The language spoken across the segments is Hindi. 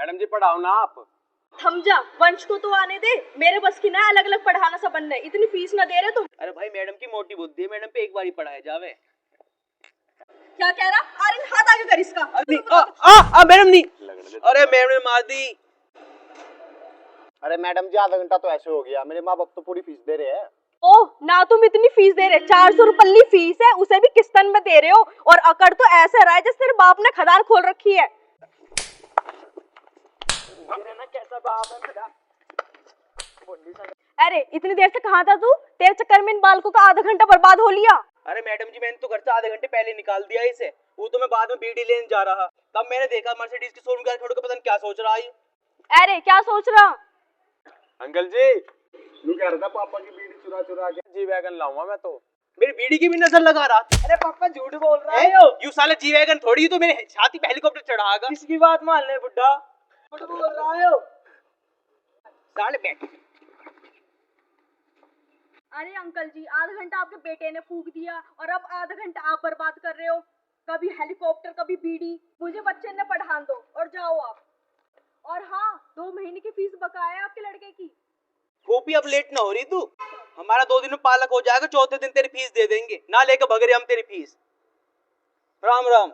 मैडम जी पढ़ाओ ना आप। थम जा, वंश को तो आने दे, मेरे बस की ना अलग अलग पढ़ाना संबंध है, इतनी फीस ना दे रहे तुम। अरे भाई मैडम की मोटी बुद्धि है, मैडम पे एक बार ही पढ़ाया जावे। क्या कह रहा? आर्यन हाथ आगे कर इसका। मैडम नहीं, अरे मैडम ने मार दी। अरे मैडम जी आधा घंटा तो ऐसे हो गया, मेरे माँ बाप तो पूरी फीस दे रहे हैं। ओह ना, तुम इतनी फीस दे रहे, 400 रुपये फीस है, उसे भी किस्तन में दे रहे हो, और अकड़ तो ऐसे रहा है जैसे तेरे बाप ने खदान खोल रखी है। कैसा बाप है मेरा। अरे इतनी देर से कहाँ था तू? तेरे चक्कर में इन बालकों का आधा घंटा बर्बाद हो लिया। अरे मैडम जी मैंने तो घर से आधे घंटे पहले निकाल दिया इसे, वो तो मैं बाद में बीडी लेने जा रहा, तब मैंने देखा मर्सिडीज की शोरूम का छोड़ के पता नहीं क्या सोच रहा है। अरे क्या सोच रहा? अंकल जी यू कह रहा था पापा की बीड़ी चुरा चुरा के जी वैगन लाऊंगा मैं तो। मेरी बीडी की भी नजर लगा रहा। अरे पापा झूठ बोल रहा है। यू साले जी वैगन थोड़ी, तो मेरे छाती पे हेलीकॉप्टर चढ़ाएगा। किसकी बात मान ले बुड्ढा, झूठ बोल रहा है। साले बैठ। अरे अंकल जी, आधा घंटा आपके बेटे ने फूंक दिया और अब आधा घंटा आप बर्बाद कर रहे हो। कभी हेलीकॉप्टर कभी बीड़ी, मुझे बच्चे ने पढ़ान दो और जाओ आप। और हाँ, 2 महीने की फीस बकाया है आपके लड़के की। फोपी अब लेट ना हो रही तू, हमारा 2 दिन में पालक हो जाएगा, चौथे दिन तेरी फीस दे देंगे, ना लेकर भग रहे हम तेरी फीस। राम राम।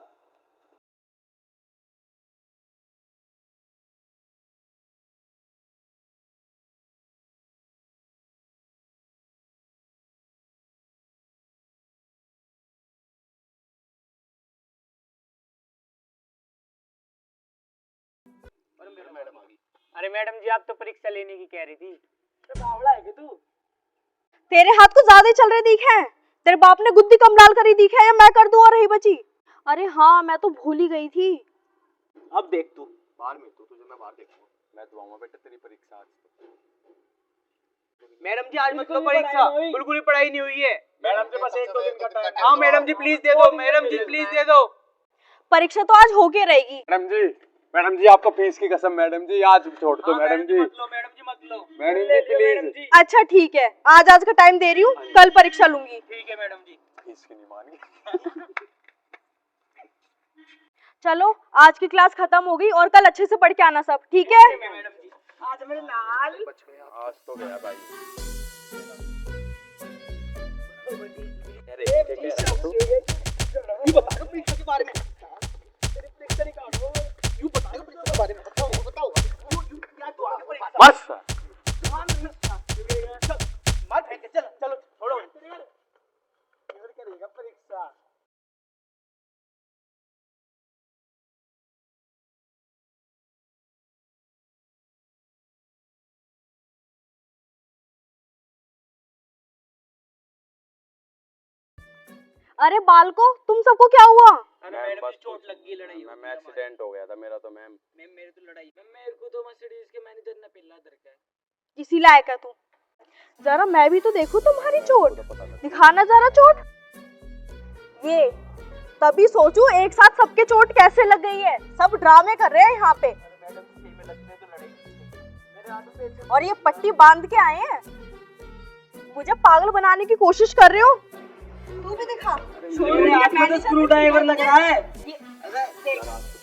अरे मैडम जी आप तो परीक्षा लेने की कह रही थी। तो बावड़ा है कि तू? तेरे हाथ को ज्यादा चल रहे दिखे हैं। तेरे बाप ने गुद्दी कम लाल करी दिखा है, या मैं कर दूं और रही बची। अरे हाँ, मैं तो भूल ही गई थी। अब देख तू बाहर में, तुझे मैं बाहर देखूंगा, मैं दुआऊंगा बेटा तेरी परीक्षा आज। मैडम जी आज मतलब परीक्षा बिल्कुल ही पढ़ाई नहीं हुई है। मैडम जी बस 1-2 दिन का टाइम। हाँ मैडम जी प्लीज दे दो, मैडम जी प्लीज दे दो। परीक्षा तो आज होके रहेगी। मैडम जी आपको फीस की कसम, मैडम जी आज छोड़ दो। मैडम जी मत लो, मैडम जी मत लो। Madam ji please. अच्छा ठीक है, आज का टाइम दे रही हूँ, कल परीक्षा लूंगी। ठीक है मैडम जी। फीस की नहीं मानी। चलो आज की क्लास खत्म हो गई और कल अच्छे से पढ़ के आना सब, ठीक है? मैडम जी आज मेरे लाल बच गया, आज तो गया भाई। अरे ये बता दो परीक्षा के बारे में, तेरी परीक्षा निकालो, यू बता दो परीक्षा के बारे में, बताओ क्या तो आगे परीक्षा बस मार फेंक के चलो छोड़ो इधर करेगा परीक्षा। अरे बालको, तुम सबको क्या हुआ? अरे मैडम जी चोट लग गई, लड़ाई हो मैं एक्सीडेंट हो गया था मेरा तो मैम। मेरे तो लड़ाई, मेरे को तो मर्सिडीज के मैनेजर ने पिल्ला दरका है। इसी लायक है तू। जरा मैं भी तो देखूं तुम्हारी चोट, दिखाना जरा चोट। ये तभी सोचूं एक साथ सबके चोट कैसे लग गई है, सब ड्रामे कर रहे हैं यहाँ पे। मैडम जी में लगने तो लड़ाई मेरे हाथों पे। और ये पट्टी बांध के आए हैं, मुझे पागल बनाने की कोशिश कर रहे हो। तू भी दिखा, स्क्रू ड्राइवर लग रहा है।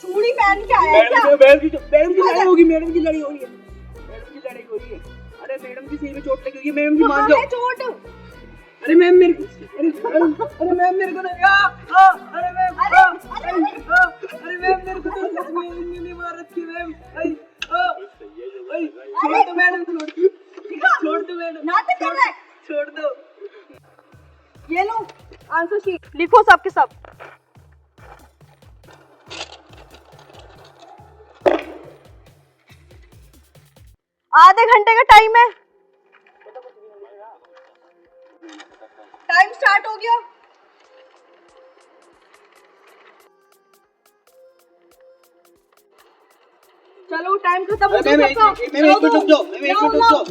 चूड़ी पहन के आया है क्या? मैडम की लड़ाई होगी, मैडम की लड़ाई हो रही है, मैडम की लड़ाई हो रही है। अरे मैडम की सही में चोट लगी हुई है, मैडम जी मान जाओ। चोट? अरे मैम मेरे को, अरे मैम मेरे को अरे मैम अरे मैम मेरे को तो सच में इन्होंने मार रखी है मैम। छोड़ दो मैडम, छोड़ दो मैडम, नाटक कर रहा है। छोड़ दो। ये लो आंसर शीट, लिखो सब के सब। आधे घंटे का टाइम है, टाइम स्टार्ट हो गया। चलो टाइम खत्म हो गया सबका। मैम एक मिनट रुक जाओ, मैम एक मिनट रुक जाओ,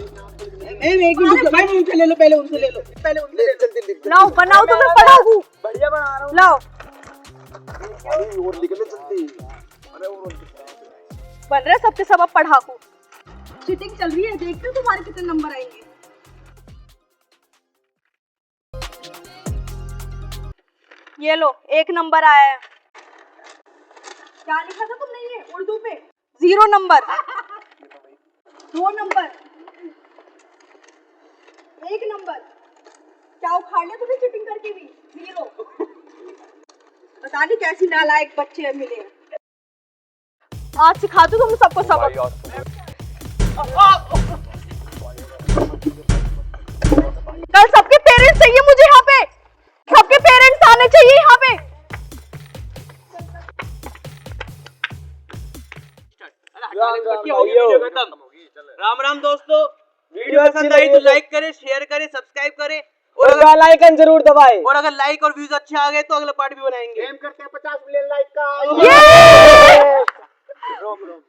मैम एक मिनट रुक जाओ। मैम उनसे ले लो, पहले उनसे ले लो, पहले उनसे ले लो। लाओ बनाओ तो मैं पढ़ाऊं। बढ़िया बना रहा हूँ। लाओ और निकले जल्दी। अरे और बन रहे सबके सब, अब पढ़ाकू। चीटिंग चल रही है, देखते हो तुम्हारे कितने नंबर आएंगे। ये लो 1 नंबर आया है। क्या लिखा था तुमने ये उर्दू पे? 0 नंबर, 2 नंबर, 1 नंबर। क्या उखाड़ लिया तूने चीटिंग करके भी? 0। पता नहीं कैसी नालायक बच्चे मिले हैं। आज सिखा दूं तुम सबको सबक। कल सबके पेरेंट्स चाहिए मुझे यहाँ पे, सबके पेरेंट्स आने चाहिए यहाँ पे। राम राम दोस्तों, वीडियो पसंद आई तो लाइक करें, शेयर करें, सब्सक्राइब करें और बेल आइकन जरूर दबाएं। और अगर लाइक और व्यूज अच्छे आ गए तो अगला पार्ट भी बनाएंगे। एम करते हैं 50 मिलियन लाइक का। रोक रोक।